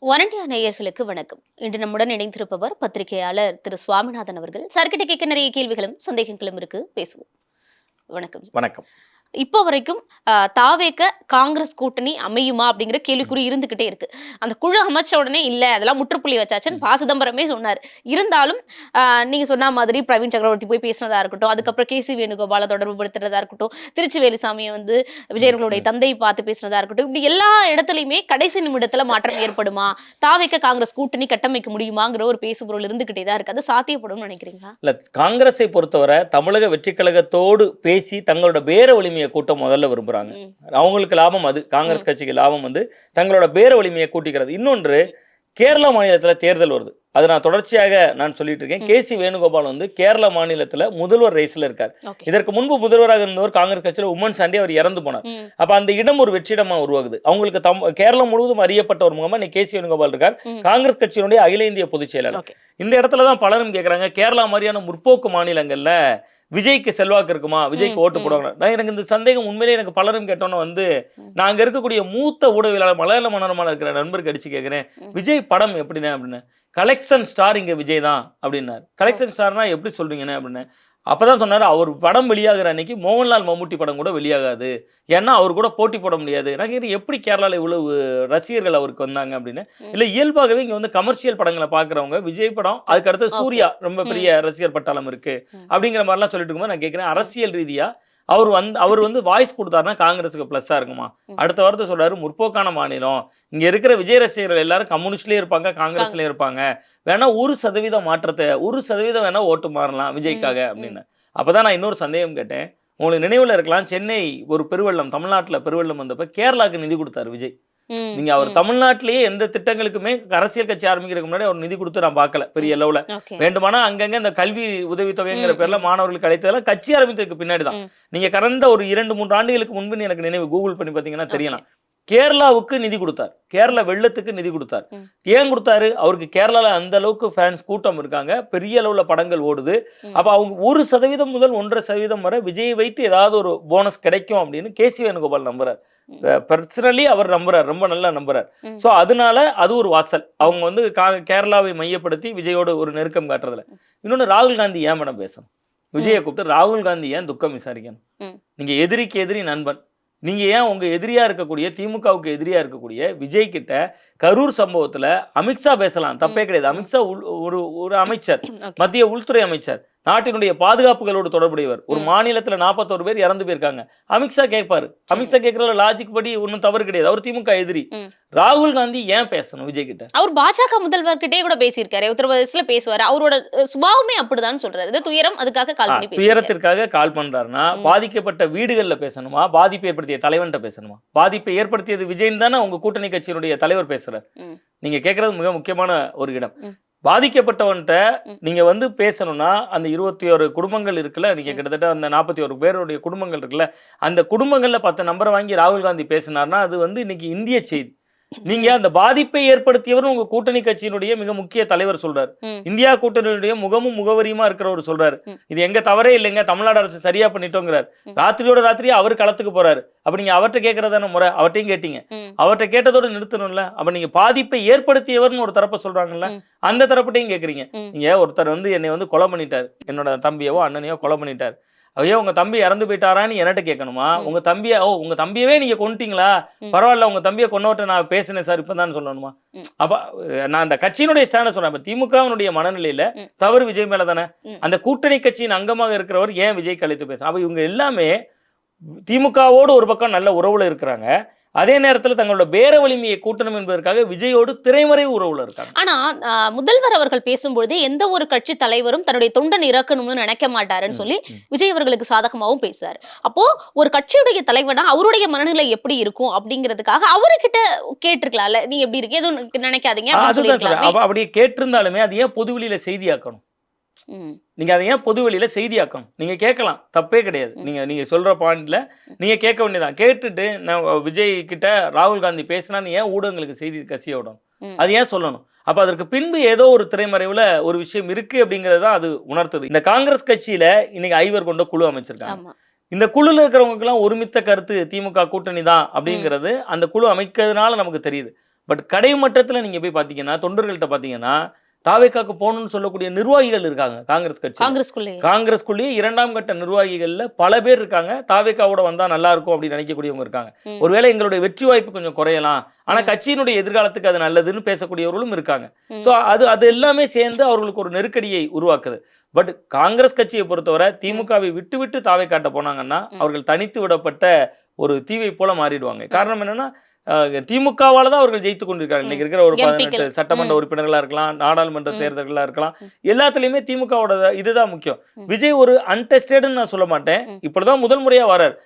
One India நேயர்களுக்கு வணக்கம். இன்று நம்முடன் இணைந்திருப்பவர் பத்திரிகையாளர் திரு சுவாமிநாதன் அவர்கள். சார்கிட்ட கேட்க நிறைய கேள்விகளும் சந்தேகங்களும் இருக்கு, பேசுவோம். வணக்கம் சார். வணக்கம். இப்போ வரைக்கும் தாவேக காங்கிரஸ் கூட்டணி அமையுமா அப்படிங்கிற கேள்விக்குறி இருந்துகிட்டே இருக்கு. அந்த குழு அமைச்ச உடனே இல்ல அதெல்லாம் முற்றுப்புள்ளி வச்சாச்சுன்னு ப. சிதம்பரமே சொன்னாரு. இருந்தாலும் நீங்க சொன்ன மாதிரி பிரவீன் சக்கரவர்த்தி போய் பேசினதா இருக்கட்டும், அதுக்கப்புறம் கே.சி. வேணுகோபால தொடர்பு படுத்துறதா இருக்கட்டும், திருச்சி வேலுசாமியை வந்து விஜய் அவர்களுடைய தந்தை பார்த்து பேசினதா இருக்கட்டும், இப்படி எல்லா இடத்துலயுமே கடைசி நிமிடத்துல மாற்றம் ஏற்படுமா, தாவேக காங்கிரஸ் கூட்டணி கட்டமைக்க முடியுமாங்கிற ஒரு பேசுபொருள் இருந்துகிட்டே தான் இருக்கு. அது சாத்தியப்படும் நினைக்கிறீங்களா? இல்ல, காங்கிரஸை பொறுத்தவரை தமிழக வெற்றி கழகத்தோடு பேசி தங்களோட பேர வலிமையை கூட்ட முதல்ல விரும்புறாங்க. அவங்களுக்கு லாபம் அது. காங்கிரஸ் கட்சிக்கு லாபம் வந்து தங்களோட பேர வலிமையை கூட்டிக்கிறது. இன்னொன்று, கேரளா மாநிலத்துல தேர்தல் வருது. அது நான் தொடர்ச்சியாக சொல்லிட்டு இருக்கேன். கே.சி. வேணுகோபால் வந்து கேரளா மாநிலத்துல முதல்வர் ரேஸ்ல இருக்கார். இதற்கு முன்பு முதல்வராக இருந்தவர் காங்கிரஸ் கட்சியில உமன் சாண்டி, அவர் இறந்து போனார். அப்ப அந்த இடம் ஒரு வெற்றிடமா உருவாகுது. அவங்களுக்கு கேரளம் முழுவதும் அறியப்பட்ட ஒரு முகமா இன்னைக்கு கே.சி. வேணுகோபால் இருக்கார், காங்கிரஸ் கட்சியினுடைய அகில இந்திய பொதுச் செயலாளர். இந்த இடத்துலதான் பலரும் கேட்கறாங்க, கேரளா மாதிரியான முற்போக்கு மாநிலங்கள்ல விஜய்க்கு செல்வாக்கு இருக்குமா, விஜய்க்கு ஓட்டு போடுவாங்க. எனக்கு இந்த சந்தேகம் உண்மையிலேயே எனக்கு பலரும் கேட்டோன்னு வந்து நான் அங்க இருக்கக்கூடிய மூத்த ஊடகவியலாளர் மலையாள மனோரமால இருக்கிற நண்பருக்கு அடிச்சு கேட்கிறேன், விஜய் படம் எப்படின்னு அப்படின்னு. கலெக்ஷன் ஸ்டார் இங்க விஜய் தான் அப்படின்னாரு. கலெக்ஷன் ஸ்டார்னா எப்படி சொல்றீங்கன்னு அப்படின்னு. அப்பதான் சொன்னாரு, அவர் படம் வெளியாகிற அன்னைக்கு மோகன்லால் மம்முட்டி படம் கூட வெளியாகாது, ஏன்னா அவர் கூட போட்டி போட முடியாது. நான் கேட்குறேன், எப்படி கேரளாவில் இவ்வளவு ரசிகர்கள் அவருக்கு வந்தாங்க அப்படின்னு. இல்லை, இயல்பாகவே இங்கே வந்து கமர்ஷியல் படங்களை பார்க்குறவங்க விஜய் படம், அதுக்கு அடுத்து சூர்யா ரொம்ப பெரிய ரசிகர் பட்டாளம் இருக்கு அப்படிங்கிற மாதிரிலாம் சொல்லிட்டு இருக்கும்போது நான் கேட்குறேன், அரசியல் ரீதியா அவர் வந்து வாய்ஸ் கொடுத்தாருன்னா காங்கிரஸுக்கு ப்ளஸ்ஸாக இருக்குமா? அடுத்த வாரத்தை சொல்றாரு, முற்போக்கான மாநிலம், இங்க இருக்கிற விஜய் ரசிகர்கள் எல்லாரும் கம்யூனிஸ்ட்லயும் இருப்பாங்க, காங்கிரஸ்லயும் இருப்பாங்க, வேணா 1% மாற்றத்தை 1% வேணா ஓட்டு மாறலாம் விஜய்க்காக அப்படின்னு. அப்பதான் நான் இன்னொரு சந்தேகம் கேட்டேன். உங்களுக்கு நினைவுல இருக்கலாம், சென்னை ஒரு பெருவெள்ளம், தமிழ்நாட்டில் பெருவெள்ளம் வந்தப்ப கேரளாவுக்கு நிதி கொடுத்தாரு விஜய். நீங்க அவர் தமிழ்நாட்டிலேயே எந்த திட்டங்களுக்குமே அரசியல் கட்சி ஆரம்பிக்கிறதுக்கு முன்னாடி அவர் நிதி கொடுத்து நான் பார்க்கல பெரிய அளவுல. வேண்டுமானா அங்கங்க இந்த கல்வி உதவித்தொகைங்கிற பேர்ல மாணவர்களுக்கு அழைத்ததெல்லாம் கட்சி ஆரம்பித்ததுக்கு பின்னாடி தான். நீங்க கடந்த ஒரு 2-3 ஆண்டுகளுக்கு முன்பு எனக்கு நினைவு, கூகுள் பண்ணி பார்த்தீங்கன்னா தெரியலாம், கேரளாவுக்கு நிதி கொடுத்தார், கேரளா வெள்ளத்துக்கு நிதி கொடுத்தார். ஏன் கொடுத்தாரு? அவருக்கு கேரளால அந்த அளவுக்கு ஃபேன்ஸ் கூட்டம் இருக்காங்க, பெரிய அளவுல படங்கள் ஓடுது. அப்ப அவங்க 1% முதல் 1.5% வரை விஜயை வைத்து ஏதாவது ஒரு போனஸ் கிடைக்கும் அப்படின்னு கே.சி. வேணுகோபால் நம்புறாரு. பர்சனலி அவர் நம்புறார், ரொம்ப நல்லா நம்புறார். ஸோ அதனால அது ஒரு வாசல். அவங்க வந்து கேரளாவை மையப்படுத்தி விஜயோட ஒரு நெருக்கம் காட்டுறதுல. இன்னொன்று, ராகுல் காந்தி ஏன் மேடம் பேசணும்? விஜயை கூப்பிட்டு ராகுல் காந்தி ஏன் துக்கம் விசாரிக்கணும்? நீங்க எதிரிக்கு எதிரி நண்பன். நீங்க ஏன் உங்க எதிரியா இருக்கக்கூடிய திமுகவுக்கு எதிரியா இருக்கக்கூடிய விஜய் கிட்ட கரூர் சம்பவத்துல அமித்ஷா பேசலாம், தப்பே கிடையாது. அமித்ஷா ஒரு அமைச்சர், மத்திய உள்துறை அமைச்சர், நாட்டினுடைய பாதுகாப்புகளோடு தொடர்புடையவர். ஒரு மாநிலத்துல 41 பேர் இறந்து போயிருக்காங்க. அமித்ஷா கேட்பாரு. அமித்ஷா கேட்கறதுல லாஜிக் படி ஒன்றும் தவறு கிடையாது. அவர் திமுக எதிரி. ராகுல் காந்தி ஏன் பேசணும் விஜய் கிட்ட? அவர் பாஜக முதல்வர்கிட்டே கூட பேசியிருக்காரு, உத்தரப்பிரதேசல பேசுவாரு. அவரோட சுபாவமே அப்படிதான் சொல்றாரு. இது துயரம், அதுக்காக கால் பண்ணி துயரத்திற்காக கால் பண்றாருன்னா பாதிக்கப்பட்ட வீடுகள்ல பேசணுமா, பாதிப்பை ஏற்படுத்திய தலைவன்கிட்ட பேசணுமா? பாதிப்பை ஏற்படுத்தியது விஜய் தானே உங்க கூட்டணி கட்சியினுடைய தலைவர் பேசுறாரு. நீங்க கேட்கறது மிக முக்கியமான ஒரு இடம். பாதிக்கப்பட்டவன்கிட்ட நீங்க வந்து பேசணும்னா, அந்த 21 குடும்பங்கள் இருக்குல்ல, நீங்க கிட்டத்தட்ட அந்த 41 பேருடைய குடும்பங்கள் இருக்குல்ல, அந்த குடும்பங்கள்ல 10 நம்பரை வாங்கி ராகுல் காந்தி பேசினார்னா அது வந்து இன்னைக்கு இந்திய செய்தி. நீங்க அந்த பாதிப்பை ஏற்படுத்தியவர் உங்க கூட்டணி கட்சியினுடைய மிக முக்கிய தலைவர் சொல்றாரு. இந்தியா கூட்டணியுடைய முகமும் முகவரியுமா இருக்கிறவர் சொல்றாரு, இது எங்க தவறே இல்லைங்க, தமிழ்நாடு அரசு சரியா பண்ணிட்டோங்கிறார். ராத்திரியோட ராத்திரியே அவர் களத்துக்கு போறாரு. அப்ப நீங்க அவர்கிட்ட கேட்கறதான முறை? அவர்ட்டையும் கேட்டீங்க, அவர்கிட்ட கேட்டதோட நிறுத்தணும்ல. அப்ப நீங்க பாதிப்பை ஏற்படுத்தியவர்னு ஒரு தரப்பை சொல்றாங்கல்ல, அந்த தரப்பட்டையும் கேட்குறீங்க. நீங்க ஒருத்தர் வந்து என்னை வந்து கொலை பண்ணிட்டார், என்னோட தம்பியவோ அண்ணனையோ கொலை பண்ணிட்டார், ஐயோ உங்க தம்பி இறந்து போயிட்டாரான்னு என்கிட்ட கேட்கணுமா? உங்க தம்பியவே நீங்க கொண்டுட்டீங்களா, பரவாயில்ல உங்க தம்பியை கொண்டவட்ட நான் பேசினேன் சார் இப்பதான் சொல்லணுமா? அப்ப நான் அந்த கட்சியினுடைய ஸ்டாண்ட சொல்றேன். இப்ப திமுகவினுடைய மனநிலையில தவறு விஜய் மேல தானே. அந்த கூட்டணி கட்சியின் அங்கமாக இருக்கிறவர் ஏன் விஜய் கழித்து பேச? அப்ப இவங்க எல்லாமே திமுகவோடு ஒரு பக்கம் நல்ல உறவுல இருக்கிறாங்க, அதே நேரத்தில் தங்களோட பேர வலிமையை கூட்டணும் என்பதற்காக விஜயோடு திரைமறை உறவுல இருக்காங்க. ஆனா முதல்வர் அவர்கள் பேசும்பொழுது எந்த ஒரு கட்சி தலைவரும் தன்னுடைய தொண்டன் இறக்கணும்னு நினைக்க மாட்டாருன்னு சொல்லி விஜய் அவர்களுக்கு சாதகமாகவும் பேசுறாரு. அப்போ ஒரு கட்சியுடைய தலைவனா அவருடைய மனநிலை எப்படி இருக்கும் அப்படிங்கிறதுக்காக அவர்கிட்ட கேட்டிருக்கலாம்ல, நீ எப்படி இருக்கு எதுவும் நினைக்காதீங்க. அப்படியே கேட்டிருந்தாலுமே அது ஏன் பொதுவெளியில செய்தியாக்கணும்? நீங்க அதை ஏன் பொது வெளியில செய்தியாக்கணும்? நீங்க கேட்கலாம், தப்பே கிடையாது. நீங்க சொல்ற பாயிண்ட்ல நீங்க கேட்க வேண்டியதான். கேட்டுட்டு நான் விஜய் கிட்ட ராகுல் காந்தி பேசினான்னு ஏன் ஊடகங்களுக்கு செய்தி கசிய விடணும்? அது ஏன் சொல்லணும்? அப்ப அதற்கு பின்பு ஏதோ ஒரு திரைமறைவுல ஒரு விஷயம் இருக்கு அப்படிங்கறது தான் அது உணர்த்துது. இந்த காங்கிரஸ் கட்சியில இன்னைக்கு 5 கொண்ட குழு அமைச்சிருக்காங்க. இந்த குழுல இருக்கிறவங்களுக்கு எல்லாம் ஒருமித்த கருத்து திமுக கூட்டணி தான் அப்படிங்கிறது அந்த குழு அமைக்கிறதுனால நமக்கு தெரியுது. பட் கடைமட்டத்துல நீங்க போய் பாத்தீங்கன்னா, தொண்டர்கள்ட்ட பாத்தீங்கன்னா, தாவேக்காக்கு போகணும்னு சொல்லக்கூடிய நிர்வாகிகள் இருக்காங்க காங்கிரஸ் கட்சி. காங்கிரஸ்குள்ளேயே 2ஆம் கட்ட நிர்வாகிகள்ல பல பேர் இருக்காங்க. தாவேக்காவோட வந்தா நல்லா இருக்கும் அப்படின்னு நினைக்கக்கூடியவங்க இருக்காங்க. ஒருவேளை எங்களுடைய வெற்றி வாய்ப்பு கொஞ்சம் குறையலாம், ஆனா கட்சியினுடைய எதிர்காலத்துக்கு அது நல்லதுன்னு பேசக்கூடியவர்களும் இருக்காங்க. சோ அது எல்லாமே சேர்ந்து அவர்களுக்கு ஒரு நெருக்கடியை உருவாக்குது. பட் காங்கிரஸ் கட்சியை பொறுத்தவரை திமுகவை விட்டு விட்டு தாவேக்காட்ட போனாங்கன்னா அவர்கள் தனித்து விடப்பட்ட ஒரு தீவை போல மாறிடுவாங்க. காரணம் என்னன்னா, திமுகவால தான் அவர்கள் ஜெயித்துக் கொண்டிருக்காங்க. இன்னைக்கு இருக்கிற ஒரு 18 சட்டமன்ற உறுப்பினர்களா இருக்கலாம், நாடாளுமன்ற தேர்தல்களா இருக்கலாம், எல்லாத்துலயுமே திமுகவோட இதுதான் முக்கியம். விஜய் ஒரு அன்டெஸ்டட்னு நான் சொல்ல மாட்டேன். இப்படிதான் முதல் முறையா வரார்.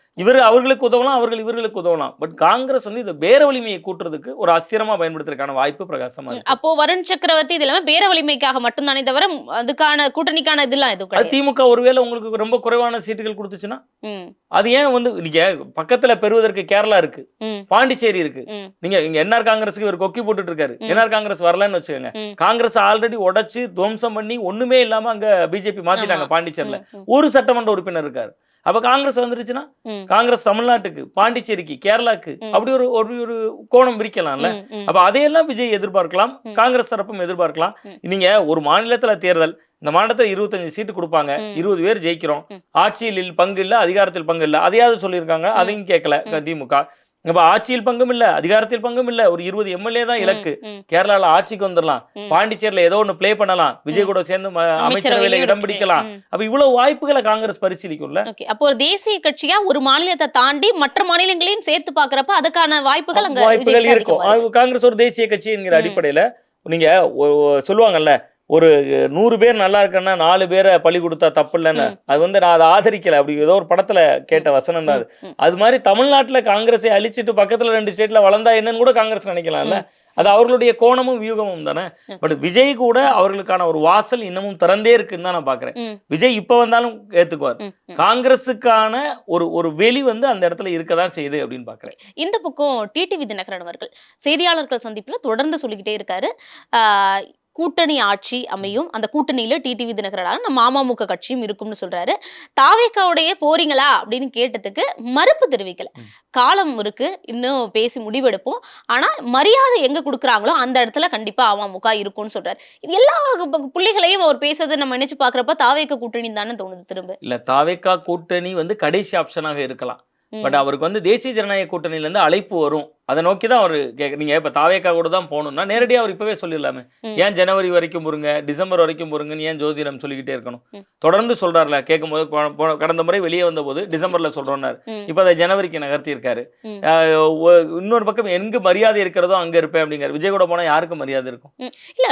அவர்களுக்கு உதவலாம், அவர்கள் இவர்களுக்கு உதவலாம். பட் காங்கிரஸ் வந்து இந்த பேர வலிமையை கூட்டுறதுக்கு ஒரு அஸ்திரமா பயன்படுத்துறதுக்கான வாய்ப்பு பிரகாசமா இருக்கு. அப்போ வருண் சக்கரவர்த்தி இது எல்லாமே பேர வலிமைக்காக மட்டும்தானே தவிர அதுக்கான கூட்டணிக்கான இதெல்லாம் எதுவும் கிடையாது. திமுக ஒருவேளை உங்களுக்கு ரொம்ப குறைவான சீட்டுகள் கொடுத்துச்சுன்னா அது ஏன் வந்து நீங்க பக்கத்துல பெறுவதற்கு கேரளா இருக்கு, பாண்டிச்சேரி இருக்கு. நீங்க இங்க என்ஆர் காங்கிரஸுக்கு இவர் கொக்கி போட்டுட்டு இருக்காரு. என்ஆர் காங்கிரஸ் வரலன்னு வச்சுக்கோங்க, காங்கிரஸ் ஆல்ரெடி உடைச்சு துவம்சம் பண்ணி ஒண்ணுமே இல்லாம அங்க பிஜேபி மாத்திட்டாங்க. பாண்டிச்சேரியில ஒரு சட்டமன்ற உறுப்பினர் இருக்காரு. அப்ப காங்கிரஸ் வந்துருச்சுன்னா காங்கிரஸ் தமிழ்நாட்டுக்கு, பாண்டிச்சேரிக்கு, கேரளாக்கு அப்படி ஒரு கோணம் விரிக்கலாம்ல. அப்ப அதையெல்லாம் விஜய் எதிர்பார்க்கலாம், காங்கிரஸ் தரப்பும் எதிர்பார்க்கலாம். நீங்க ஒரு மாநிலத்துல தேர்தல், இந்த மாநிலத்தில் 25 சீட்டு கொடுப்பாங்க, 20 பேர் ஜெயிக்கிறோம், ஆட்சியில் பங்கு இல்ல, அதிகாரத்தில் பங்கு இல்ல, அதையாவது சொல்லியிருக்காங்க. அதையும் கேட்கல திமுக. இப்ப ஆட்சியில் பங்கும் இல்ல, அதிகாரத்தில் பங்கும் இல்ல, ஒரு 20 எம்எல்ஏ தான் இலக்கு. கேரளால ஆட்சிக்கு வந்துடலாம், பாண்டிச்சேரியில ஏதோ ஒண்ணு பிளே பண்ணலாம், விஜய் கூட சேர்ந்து அமைச்சரவையில இடம் பிடிக்கலாம். அப்ப இவ்வளவு வாய்ப்புகளை காங்கிரஸ் பரிசீலிக்கும்ல. அப்போ ஒரு தேசிய கட்சியா ஒரு மாநிலத்தை தாண்டி மற்ற மாநிலங்களையும் சேர்த்து பாக்குறப்ப அதுக்கான வாய்ப்புகள் இருக்கும். காங்கிரஸ் ஒரு தேசிய கட்சி என்கிற அடிப்படையில நீங்க சொல்லுவாங்கல்ல, ஒரு 100 பேர் நல்லா இருக்குன்னா 4 பேரை பலி கொடுத்தா தப்பு இல்லைன்னு, அது வந்து நான் அதை ஆதரிக்கல. அப்படி ஏதோ ஒரு படத்துல கேட்ட வசனம் தான் அது. அது மாதிரி தமிழ்நாட்டுல காங்கிரஸை அழிச்சிட்டு பக்கத்துல 2 ஸ்டேட்ல வளர்ந்தா என்னன்னு கூட காங்கிரஸ் நினைக்கலாம்ல. அது அவர்களுடைய கோணமும் வியூகமும் தானே. பட் விஜய் கூட அவர்களுக்கான ஒரு வாசல் இன்னமும் திறந்தே இருக்குன்னு தான் நான் பாக்குறேன். விஜய் இப்ப வந்தாலும் ஏத்துக்குவார். காங்கிரஸுக்கான ஒரு வெளி வந்து அந்த இடத்துல இருக்கதான் செய்யுது அப்படின்னு பாக்குறேன். இந்த பக்கம் டிடிவி தினகரன் அவர்கள் செய்தியாளர்கள் சந்திப்புல தொடர்ந்து சொல்லிக்கிட்டே இருக்காரு, கூட்டணி ஆட்சி அமையும், அந்த கூட்டணியில டிடிவி தினகரனால நம்ம அமமுக கட்சியும் இருக்கும்னு சொல்றாரு. தாவேக்காவுடைய போறீங்களா அப்படின்னு கேட்டதுக்கு மறுப்பு தெரிவிக்கல. காலம் இருக்கு, இன்னும் பேசி முடிவெடுப்போம், ஆனா மரியாதை எங்க கொடுக்குறாங்களோ அந்த இடத்துல கண்டிப்பா அமமுக இருக்கும்னு சொல்றாரு. இது எல்லா புள்ளிகளையும் அவர் பேசுறதை நம்ம நினைச்சு பாக்குறப்ப தாவேக்கா கூட்டணி தானே தோணுது. திரும்ப இல்ல, தாவேக்கா கூட்டணி வந்து கடைசி ஆப்ஷனாக இருக்கலாம். பட் அவருக்கு வந்து தேசிய ஜனநாயக கூட்டணியில இருந்து அழைப்பு வரும், அதை நோக்கி தான் அவர் நீங்க இப்ப தாவேக்கா கூட தான் போகணும்னா நேரடியா அவர் இப்பவே சொல்லிடலாமே. ஏன் ஜனவரி வரைக்கும் பொறுங்க, டிசம்பர் வரைக்கும் பொறுங்கன்னு ஏன் ஜோதிடம் சொல்லிக்கிட்டே இருக்கணும்? தொடர்ந்து சொல்றாருல, கேட்கும் போது கடந்த முறை வெளியே வந்த போது டிசம்பர்ல சொல்றோம்னாரு, இப்ப அதை ஜனவரிக்கு நகர்த்தி இருக்காரு. இன்னொரு பக்கம் எங்க மரியாதை இருக்கிறதோ அங்க இருப்பேன் அப்படிங்கிறார். விஜய் கூட போனா யாருக்கு மரியாதை இருக்கும்? இல்ல,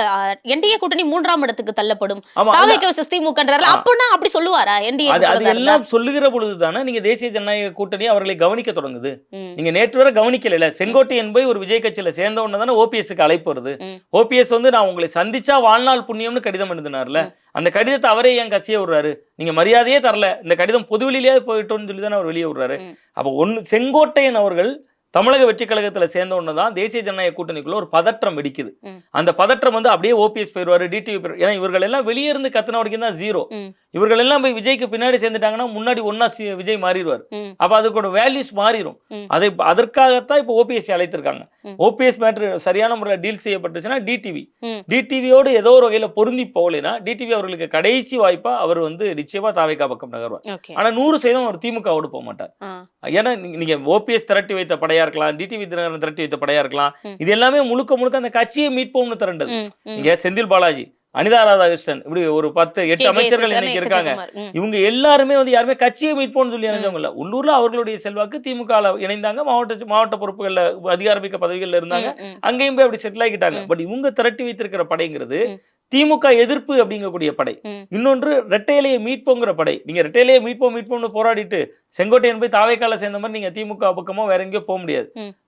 என்டிஏ கூட்டணி 3ஆம் இடத்துக்கு தள்ளப்படும், தாவேக்கா வெர்சஸ் திமுகன்றாரு. அப்பனா அப்படி சொல்லுவாரா? என்டிஏ அது எல்லாம் சொல்லுகிற பொழுது தானே நீங்க தேசிய ஜனநாயக கூட்டணி அவர்களை கவனிக்க தொடங்குது. நீங்க நேற்று வரை கவனிக்கல. செங்கோட்டையன் போய் ஒரு விஜய் கட்சியில சேர்ந்த உடனே தானே ஓபிஎஸ்க்கு அழைப்பு வருது. ஓபிஎஸ் வந்து நான் உங்களை சந்திச்சா வாழ்நாள் புண்ணியம்னு கடிதம் எழுதினார்ல, அந்த கடிதத்தை அவரே ஏன் கசிய விடுறாரு? நீங்க மரியாதையே தரல, இந்த கடிதம் பொதுவெளியிலேயே போயிட்டோம்னு சொல்லி தானே அவர் வெளியே விடுறாரு. அப்ப செங்கோட்டையன் அவர்கள் தமிழக வெற்றி கழகத்துல சேர்ந்த ஒண்ணு தான் தேசிய ஜனநாயக கூட்டணிக்குள்ள ஒரு பதற்றம் வெடிக்குது. அந்த பதற்றம் வந்து அப்படியே ஓபிஎஸ் போயிருவாரு, டிடிவி போயிருவாரு. ஏன்னா இவர்கள் எல்லாம் வெளியே இருந்து கத்துன வரைக்கும் தான் ஜீரோ. இவர்கள் எல்லாம் போய் விஜய்க்கு பின்னாடி சேர்ந்துட்டாங்கன்னா முன்னாடி ஒன்னா விஜய் மாறிடுவார். அப்ப அதுக்கு வேல்யூஸ் மாறிடும். அதற்காகத்தான் இப்ப ஓபிஎஸ் அழைத்திருக்காங்க. ஓபிஎஸ் மேட்டர் சரியான முறையில் டீல் செய்யப்பட்டுச்சுன்னா டிடிவியோடு ஏதோ ஒரு வகையில பொருந்தி போகலைன்னா டிடிவி அவர்களுக்கு கடைசி வாய்ப்பா அவர் வந்து நிச்சயமா தாவேக்கா பக்கம் நகர்வார். ஆனா 100% அவர் திமுகவோடு போக மாட்டார். ஏன்னா நீங்க ஓபிஎஸ் திரட்டி வைத்த படையா இருக்கலாம், டிடிவி தினகரன் திரட்டி வைத்த படையா இருக்கலாம், இது எல்லாமே முழுக்க அந்த கட்சியை மீட்போம்னு திரண்டது. இங்க செந்தில் பாலாஜி, அனிதா ராதாகிருஷ்ணன், இப்படி ஒரு 10-8 அமைச்சர்கள் இன்னைக்கு இருக்காங்க. இவங்க எல்லாருமே வந்து யாருமே கட்சியை மீட்போம்னு சொல்லி இணைஞ்சவங்க இல்ல. உள்ளூர்ல அவர்களுடைய செல்வாக்கு திமுக இணைந்தாங்க, மாவட்ட பொறுப்புகள்ல அதிகாரமிக்க பதவிகள்ல இருந்தாங்க, அங்கேயும் போய் அப்படி செட்டில் ஆகிட்டாங்க. பட் இவங்க திரட்டி வைத்திருக்கிற படைங்கிறது திமுக எதிர்ப்பு அப்படிங்கக்கூடிய படை. இன்னொன்று ரெட்டையிலேயே மீட்போங்கிற படை. நீங்க ரெட்டையிலேயே மீட்போம்னு போராடிட்டு செங்கோட்டையன் போய் தாவேக்கால சேர்ந்த மாதிரி நீங்க திமுக பக்கமோ வேற எங்கேயோ போக முடியாது.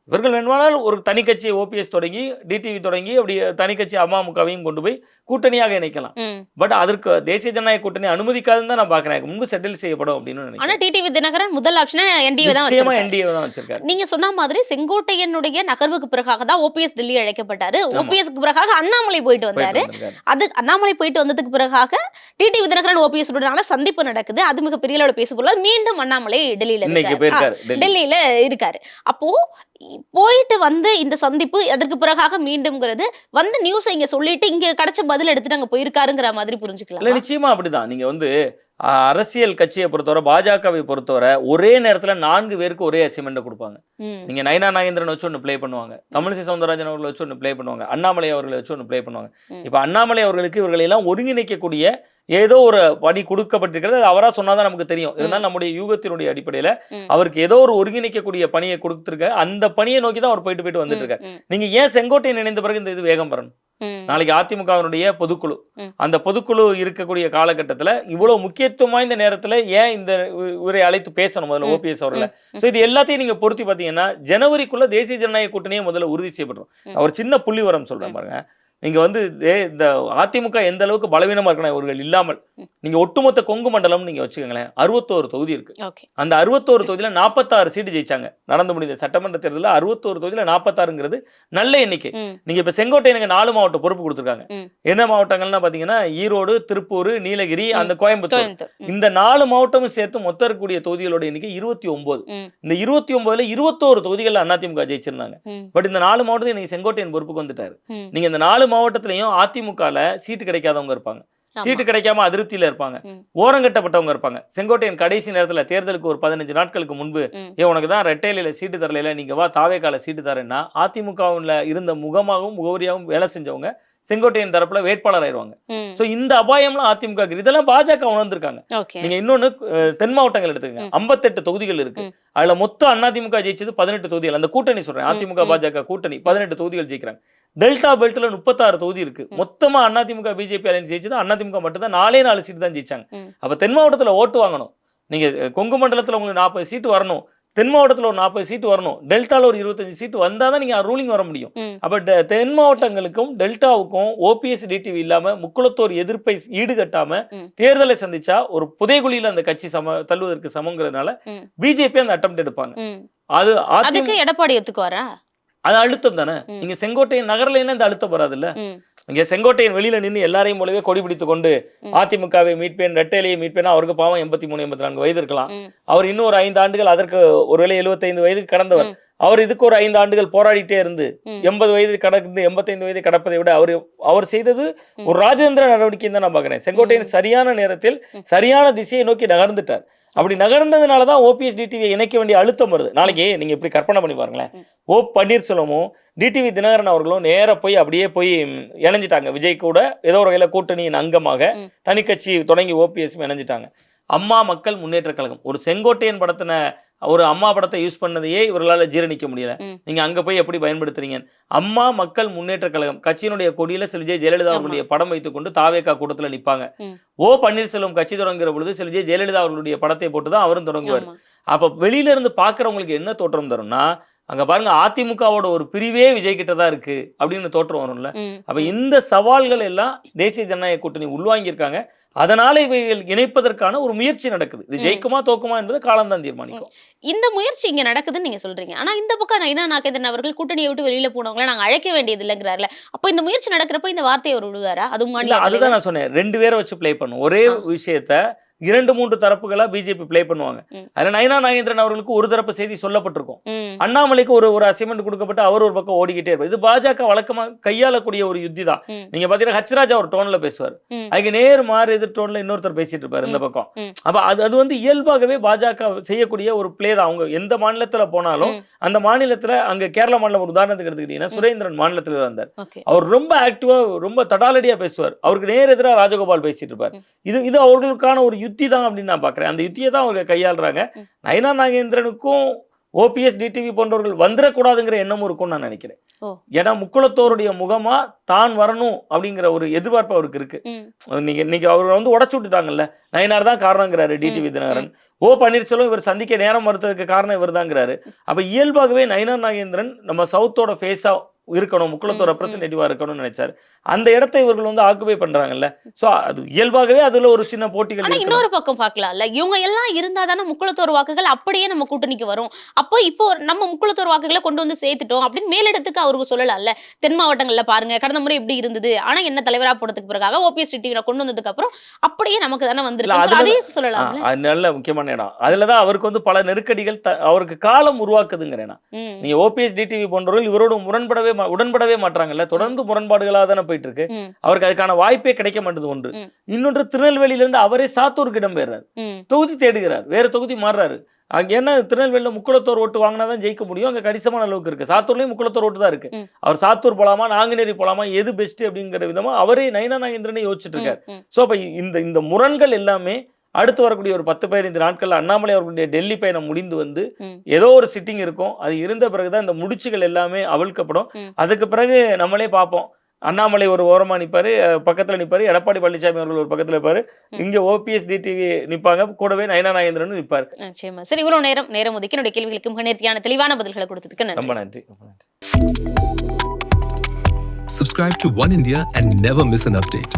இவர்கள் வேணுமானால் ஒரு தனி கட்சியை ஓபிஎஸ் தொடங்கி டிடிவி தொடங்கி அப்படி தனி கட்சி அமமுகவையும் கொண்டு போய் கூட்டணியாக இணைக்கலாம். பட் அதற்கு தேசிய ஜனநாயக கூட்டணி அனுமதிக்காதுன்னு தான் நான் பாக்குறேன். முன்பு செட்டில் செய்யப்படும் அப்படின்னு நினைக்கிறேன். ஆனா டிடிவி தினகரன் முதல் ஆப்ஷனா என்டிஏ தான் வச்சிருக்காரு. நீங்க சொன்ன மாதிரி செங்கோட்டையனுடைய நகர்வுக்கு பிறகாக தான் ஓபிஎஸ் டெல்லி அழைக்கப்பட்டாரு. ஓபிஎஸ்க்கு பிறகாக அண்ணாமலை போயிட்டு வந்தாரு. அது அண்ணாமலை போயிட்டு வந்ததுக்கு பிறகாக டிடிவி தினகரன் ஓபிஎஸ் உடனான சந்திப்பு நடக்குது. அது மிகப்பெரிய அளவுல பேசப்படல. மீண்டும் அண்ணாமலை அண்ணாமலை டெல்லியில இன்னைக்கு இருக்காரு. போயிருக்காரு டெல்லியில இருக்காரு. அப்போ போயிட்டு வந்து இந்த சந்திப்பு அதற்கு பிறகாக மீண்டும்ங்கிறது வந்து நியூஸ இங்க சொல்லிட்டு இங்க கிடைச்ச பதில் எடுத்துட்டு அங்க போயிருக்காருங்கிற மாதிரி இல்ல புரிஞ்சுக்கலாமா? நிச்சயமா அப்படிதான். நீங்க வந்து அரசியல் கட்சியை பொறுத்தவரை, பாஜகவை பொறுத்தவரை ஒரே நேரத்துல 4 பேருக்கு ஒரே அசைன்மென்ட்ட குடுப்பாங்க. ம். நீங்க நயினா நாகேந்திரன் வச்சு ஒண்ணு ப்ளே பண்ணுவாங்க. தமிழிசை சவுந்தரராஜன் அவர்களை வச்சு ஒண்ணு ப்ளே பண்ணுவாங்க. அண்ணாமலை அவர்களை வச்சு ஒண்ணு ப்ளே பண்ணுவாங்க. ம். இப்ப அண்ணாமலை அவர்களுக்கு இவர்களை எல்லாம் ஒருங்கிணைக்கக்கூடிய ஏதோ ஒரு பணி கொடுக்கப்பட்டிருக்கிறது. அது அவரா சொன்னா தான் நமக்கு தெரியும். இருந்தாலும் நம்முடைய யூகத்தினுடைய அடிப்படையில ம். அவருக்கு ஏதோ ஒரு ஒருங்கிணைக்கக்கூடிய பணியை கொடுத்திருக்க. அந்த பணியை நோக்கி தான் அவர் போயிட்டு வந்துட்டு இருக்காரு. ம். நீங்க ஏன் செங்கோட்டையன் இணைந்த பிறகு இந்த இது வேகம் பெறணும்? ம். நாளைக்கு அதிமுகவினுடைய பொதுக்குழு, ம். அந்த பொதுக்குழு இருக்கக்கூடிய காலகட்டத்துல இவ்வளவு முக்கியத்துவம் வாய்ந்த நேரத்துல ஏன் இந்த இவரை அழைத்து பேசணும் முதல்ல ம். ஓபிஎஸ் அவர்களை? ம். சோ இது எல்லாத்தையும் நீங்க பொருத்தி பாத்தீங்கன்னா ஜனவரிக்குள்ள தேசிய ஜனநாயக கூட்டணியை முதல்ல உறுதி செய்யப்படும். ம். ஒரு சின்ன புள்ளிவரம் சொல்றேன் பாருங்க. நீங்க வந்து இந்த அதிமுக எந்த அளவுக்கு பலவீனமா இருக்கணும் இவர்கள் இல்லாமல், ம். நீங்க ஒட்டுமொத்த கொங்கு மண்டலம் நீங்க வச்சுக்கோங்களேன், 61 தொகுதி இருக்கு. ஓகே. அந்த 61 தொகுதியில 46 சீட்டு ஜெயிச்சாங்க. நடந்து முடிந்த சட்டமன்ற தேர்தலில் 61 தொகுதியில 46ங்கிறது நல்ல எண்ணிக்கை. ம். நீங்க இப்ப செங்கோட்டையனுக்கு 4 மாவட்ட பொறுப்பு கொடுத்துருக்காங்க. ம். என்ன மாவட்டங்கள்னா பாத்தீங்கன்னா ஈரோடு, திருப்பூர், நீலகிரி, அந்த கோயம்புத்தூர். கோயம்புத்தூர். ம். இந்த 4 மாவட்டமும் சேர்த்து மொத்தம் இருக்கக்கூடிய தொகுதிகளோட எண்ணிக்கை 29. ம். இந்த 29ல 21 தொகுதிகள்ல அதிமுக ஜெயிச்சிருந்தாங்க. ம். பட் இந்த 4 மாவட்டத்தையும் இன்னைக்கு செங்கோட்டையன் பொறுப்புக்கு வந்துட்டாரு. ம். நீங்க இந்த 4 மாவட்டத்திலையும் அதிமுகல சீட்டு கிடைக்காதவங்க இருப்பாங்க. ஆமா. சீட்டு கிடைக்காம அதிருப்தியில இருப்பாங்க. ம். ஓரங்கட்டப்பட்டவங்க இருப்பாங்க. செங்கோட்டையன் கடைசி நேரத்துல தேர்தலுக்கு ஒரு 15 நாட்களுக்கு முன்பு, ம். உனக்கு தான் ரெட்டையில சீட்டு தரல, நீங்க வா தாவேகால சீட்டு தரேன்னா அதிமுகவுல இருந்த முகமாகவும் முகவரியாகவும் வேலை செஞ்சவங்க செங்கோட்டையன் தரப்புல வேட்பாளர் ஆயிருவாங்க. ம். சோ இந்த அபாயம்லாம் அதிமுக க்கு இருக்கு. இதெல்லாம் பாஜக உணர்ந்திருக்காங்க. ஓகே. நீங்க இன்னொன்னு தென் மாவட்டங்கள் எடுத்துக்கங்க. 58 தொகுதிகள் இருக்கு. ம். அதுல மொத்தம் அதிமுக ஜெயிச்சது 18 தொகுதிகள். அந்த கூட்டணி சொல்றேன். அதிமுக ம். பாஜக கூட்டணி 18 தொகுதிகள் ஜெயிக்கிறாங்க. டெல்டா பெல்ட்ல 36 தொகுதி இருக்கு. மொத்தமா அதிமுக பிஜேபி அலைன்ஸ் ஜெயிச்சது அதிமுக மட்டும் தான் 4 சீட் தான் ஜெயிச்சாங்க. ம். அப்ப தென் மாவட்டத்துல ஓட்டு வாங்கணும். நீங்க கொங்கு மண்டலத்துல உங்களுக்கு 40 சீட்டு வரணும். தென் மாவட்டத்துல ஒரு 40 சீட்டு வரணும். டெல்டால ஒரு 25 சீட்டு வந்தா தான் நீங்க ரூலிங் வர முடியும். ம். அப்ப தென் மாவட்டங்களுக்கும் டெல்டாவுக்கும் ஓபிஎஸ் டிடிவி இல்லாம முக்குளத்தோர் எதிர்ப்பை ஈடுகட்டாம ம். தேர்தலை சந்திச்சா ஒரு புதைகுழியில அந்த கட்சி தள்ளுவதற்கு சமங்கிறதுனால ம். பிஜேபி அந்த அட்டெம்ப்ட் எடுப்பாங்க. ம். அது அதுக்கு எடப்பாடி ஒத்துக்குவாரா? அது அழுத்தம் தானே. ம். நீங்க செங்கோட்டையன் நகர்லைன்னா இந்த அழுத்தம் வராதுல்ல. ம். இங்க செங்கோட்டையன் வெளியில நின்று எல்லாரையும் போலவே கொடி பிடித்து கொண்டு ம். அதிமுகவை மீட்பேன், ரெட்டையிலேயே மீட்பேன், அவருக்கு பாவம் 83 84 வயது இருக்கலாம். ம். அவர் இன்னும் ஒரு 5 ஆண்டுகள், அதற்கு ஒருவேளை 75 வயதுக்கு கடந்தவர். ம். அவர் இதுக்கு ஒரு 5 ஆண்டுகள் போராடிட்டே இருந்து ம். 80 வயது கடந்து 85 வயது கடப்பதை விட அவர் செய்தது ம். ஒரு ராஜேந்திர நடவடிக்கை தான் நான் பாக்குறேன். செங்கோட்டையன் சரியான நேரத்தில் ம். சரியான திசையை நோக்கி நகர்ந்துட்டார். அப்படி நகர்ந்ததுனால தான் ஓபிஎஸ் டிடிவியை இணைக்க வேண்டிய அழுத்தம் வருது. நாளைக்கு நீங்க இப்படி கற்பனை பண்ணி பாருங்களேன். ம். ஓ பன்னீர்செல்வமும் டிடிவி தினகரன் அவர்களும் நேரா போய் அப்படியே போய் இணைஞ்சிட்டாங்க. விஜய் கூட ஏதோ ஒரு வகையில கூட்டணியின் அங்கமாக ம். தனிக்கட்சி தொடங்கி ஓபிஎஸ் இணைஞ்சிட்டாங்க. அம்மா மக்கள் முன்னேற்ற கழகம் ஒரு செங்கோட்டையன் படத்தின ஒரு அம்மா படத்தை யூஸ் பண்ணதையே இவர்களால ஜீரணிக்க முடியல. ம். நீங்க அங்க போய் எப்படி பயன்படுத்துறீங்க? அம்மா மக்கள் முன்னேற்ற கழகம் கட்சியினுடைய கொடியில செல்வி ஜெயலலிதா அவர்களுடைய படம் வைத்துக்கொண்டு தாவேகா கூட்டத்துல நிப்பாங்க. ம். ஓ பன்னீர்செல்வம் கட்சி தொடங்குற பொழுது செல்வி ஜெயலலிதா அவர்களுடைய படத்தை போட்டு தான் அவரும் தொடங்குவார். ஆமா. அப்ப வெளியில இருந்து பாக்குறவங்களுக்கு என்ன தோற்றம் தரும்னா, அங்க பாருங்க அதிமுகவோட ஒரு பிரிவே விஜய் கிட்ட தான் இருக்கு அப்படின்னு தோற்றம் வரும்ல. ம். அப்ப இந்த சவால்கள் எல்லாம் தேசிய ஜனநாயக கூட்டணி உள்வாங்கியிருக்காங்க. அதனால இவைகள் இணைப்பதற்கான ஒரு முயற்சி நடக்குது. இது ம். ஜெயிக்குமா தோக்குமா என்பது காலம்தான் தீர்மானிக்கும். இந்த முயற்சி இங்க நடக்குதுன்னு நீங்க சொல்றீங்க. ஆனா இந்த பக்கம் நயினா நாகேந்திரன் அவர்கள் கூட்டணியை விட்டு வெளியில போனவங்கள நாங்க அழைக்க வேண்டியது இல்லைங்கிறாருல. அப்ப இந்த முயற்சி நடக்கிறப்ப இந்த வார்த்தையை அவர் விடுவாரா? அதுவும் இல்ல மாநில அதுதான் தலைவர். நான் சொன்னேன். 2 பேரை வச்சு ப்ளே பண்ணும். ஒரே ஆ. விஷயத்த 2-3 தரப்புகளா பிஜேபி ப்ளே பண்ணுவாங்க. ம். அதுல நயினா நாகேந்திரன் அவர்களுக்கு ஒரு தரப்பு செய்தி சொல்லப்பட்டிருக்கும். ம். அண்ணாமலைக்கு ஒரு அசைன்மெண்ட் கொடுக்கப்பட்டு அவர் ஒரு பக்கம் ஓடிக்கிட்டே இருப்பார். இது பாஜக வழக்கமா கையாளக்கூடிய ஒரு யுத்தி தான். ம். நீங்க பாத்தீங்கன்னா ஹச்ராஜா ஒரு டோன்ல பேசுவார். ம். அதுக்கு நேர் மாறு எதிர் டோன்ல இன்னொருத்தர் பேசிட்டு இருப்பாரு இந்த பக்கம். ம். அப்ப அது வந்து இயல்பாகவே பாஜக செய்யக்கூடிய ஒரு பிளே தான். அவங்க எந்த மாநிலத்துல போனாலும் ம். அந்த மாநிலத்துல அங்க கேரளா மாநிலம் ஒரு உதாரணத்துக்கு எடுத்துக்கிட்டீங்கன்னா சுரேந்திரன் மாநிலத்துல இருந்தார். ஓகே. அவர் ரொம்ப ஆக்டிவா ரொம்ப தடாலடியா பேசுவார். அவருக்கு நேர் எதிராக ராஜகோபால் பேசிட்டு இருப்பார். ம். இது அவர்களுக்கான ஒரு யுத்தி தான் அப்படின்னு நான் பாக்குறேன். அந்த யுத்தியை தான் அவங்க கையாளுறாங்க. ம். நயினா நாகேந்திரனுக்கும் ஓபிஎஸ் டிடிவி போன்றவர்கள் வந்துடக்கூடாதுங்கிற எண்ணமும் இருக்கும்னு நான் நினைக்கிறேன். ஓ. ஏன்னா முக்குளத்தோருடைய முகமா தான் வரணும் அப்படிங்கிற ஒரு எதிர்பார்ப்பு அவருக்கு இருக்கு. ம். நீங்க அவர் வந்து உடச்சு விட்டுட்டாங்கல்ல. நயினார் தான் காரணங்கிறாரு டிடிவி தினகரன். ஓ பன்னீர்செல்வம் இவர் சந்திக்க நேரம் மறுத்ததுக்கு காரணம் இவர் தாங்கிறாரு. அப்ப இயல்பாகவே நயினார் நாகேந்திரன் நம்ம சவுத்தோட ஃபேஸா இருக்கணும், முக்குளத்தோர் ரெப்ரசன்டேட்டிவா இருக்கணும்னு நினைச்சாரு. அந்த இடத்தை இவர்கள் வந்து ஆக்குபை பண்றாங்கல்ல. சோ அது இயல்பாகவே அதுல ஒரு சின்ன போட்டிகள் ஆனா இருக்கு. இன்னொரு பக்கம் பார்க்கலாம்ல. இவங்க எல்லாம் இருந்தா தானே முக்குளத்தோர் வாக்குகள் அப்படியே நம்ம கூட்டணிக்கு வரும். அப்போ இப்போ நம்ம முக்குளத்தோர் வாக்குகள கொண்டு வந்து சேர்த்துட்டோம் அப்படின்னு மேலிடத்துக்கு அவருக்கு சொல்லலாம்ல. தென் மாவட்டங்கள்ல பாருங்க, கடந்த முறை இப்படி இருந்தது. ஆனா என்ன தலைவரா போனதுக்கு பிறகாக ஓபிஎஸ் டிடிவில கொண்டு வந்ததுக்கு அப்புறம் அப்படியே நமக்கு தானே இல்ல வந்திருக்கு. அதையும் சொல்லலாம்ல. அது நல்ல முக்கியமான இடம். அதுலதான் அவருக்கு வந்து பல நெருக்கடிகள் அவருக்கு காலம் உருவாக்குதுங்கிறேன் நான். ம். நீங்க ஓபிஎஸ் டிடிவி போன்றவர்கள் இவரோட உடன்படவே மாட்றாங்கல்ல. தொடர்ந்து முரண்பாடுகளா தானே போயிட்டு இருக்கு. ம். அவருக்கு அதுக்கான வாய்ப்பே கிடைக்க மாட்டேது ஒன்று. ம். இன்னொன்று திருநெல்வேலியில இருந்து அவரே சாத்தூருக்கு இடம் பெயர்றாரு. ம். தொகுதி தேடுகிறார். வேற தொகுதி மாறுறாரு. அங்க என்ன திருநெல்வேலியில முக்குளத்தோர் ஓட்டு வாங்கினாதான் ஜெயிக்க முடியும். அங்க கணிசமான அளவுக்கு இருக்கு. சாத்தூர்லயும் முக்குளத்தோர் ஓட்டு தான் இருக்கு. ம். அவர் சாத்தூர் போலாமா, நாங்குநேரி போலாமா, எது பெஸ்ட் அப்படிங்கிற விதமா அவரே நயினா நாகேந்திரனே யோசிச்சுட்டு இருக்காரு. ம். சோ அப்ப இந்த முரண்கள் எல்லாமே அடுத்து வரக்கூடிய ஒரு 10-15 நாட்கள்ல அண்ணாமலை அவர்களுடைய டெல்லி பயணம் முடிந்து வந்து ம். ஏதோ ஒரு சிட்டிங் இருக்கும். அது இருந்த பிறகுதான் இந்த முடிச்சுகள் எல்லாமே அவிழ்க்கப்படும். ம். அதுக்கு பிறகு நம்மளே பார்ப்போம். அண்ணாமலை ஒரு ஓரமா நிப்பாரு, பக்கத்துல நிப்பாரு. எடப்பாடி பழனிசாமி அவர்கள் ஒரு பக்கத்துல இருப்பாரு. இங்க ஓபிஎஸ் டிடிவி நிப்பாங்க. கூடவே நயினா நாகேந்திரனும் நிப்பாரு. நிச்சயமா. சரி, இவ்வளவு நேரம் ஒதுக்கி என்னுடைய கேள்விகளுக்கு மிக நேர்த்தியான தெளிவான பதில்களை கொடுத்ததுக்கு ரொம்ப நன்றி. நன்றி. ரொம்ப நன்றி. Subscribe to One India and never miss an update.